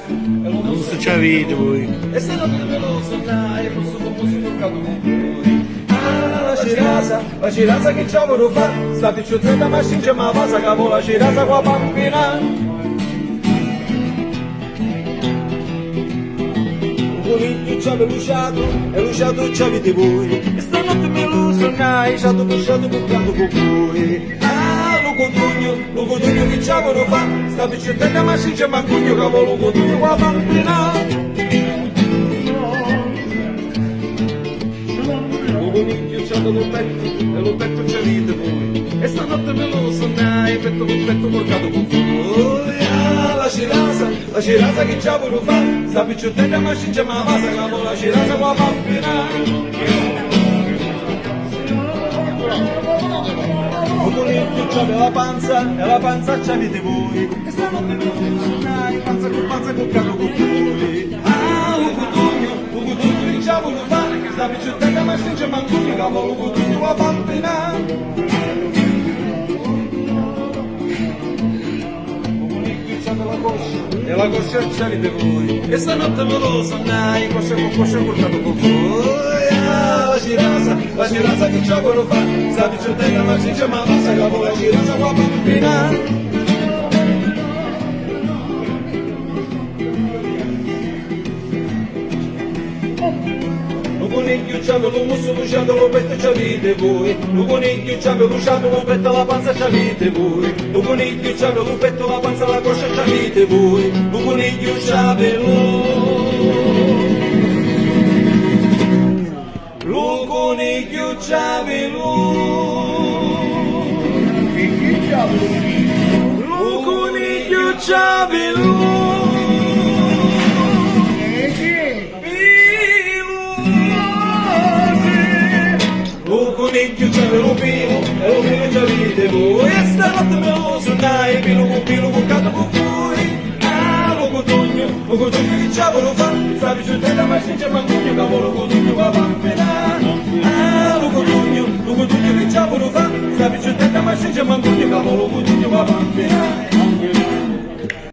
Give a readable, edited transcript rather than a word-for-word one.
Non so c'è video voi. E se non me lo sonai, posso toccato con voi. Ah, la cirasa che ci vorrò fare, sta picciotetta ma scinge ma passa capo la cirasa qua bambina. Un coniglio ci aveva luciato, e luciato ci avete voi. E stanotte me lo sonai, ci ha toccato con voi. Ah, lo cotugno che ci vorrò fare, sta picciotetta ma scinge ma cugno capo lo cotugno qua bambina. Coniglio c'ha lo petto e lo petto c'è vita voi e stanotte me lo sonai petto con petto portato con voi. Ah, la cirasa che c'ha voluto fare sta picciottella ma scinge ma passa capo la cirasa qua bambina. O coniglio c'ha la panza e la panza c'avete voi e stanotte me lo sonai panza con capo con voi. Ah, lo cotugno che c'ha voluto fare sta picciotella ma scinge ma cugno capo lo cotugno qua bambina. E la coscia c'avete voi e stanotte me lo sonai coscia con coscia portato con voi. Ah, la cirasa che c'ha quello fa sta picciotella ma scinge ma passa capo la cirasa qua bambina. Lo coniglio c'aveva lo musso luciato, lo petto c'avete voi. Lo coniglio c'aveva luciato, lo petto, la panza c'avete voi. Lo coniglio c'aveva lo petto, la panza, la coscia c'avete voi. Lo coniglio c'aveva lo coniglio c'aveva lo coniglio c'aveva coniglio c'aveva lo pilo e lo pilo c'avete voi e stanotte me lo sonai pilo con capo con voi. Ah, lo cotugno che c'ha voluto fare sta picciotella ma scinge ma cugno capo lo cotugno qua bambina.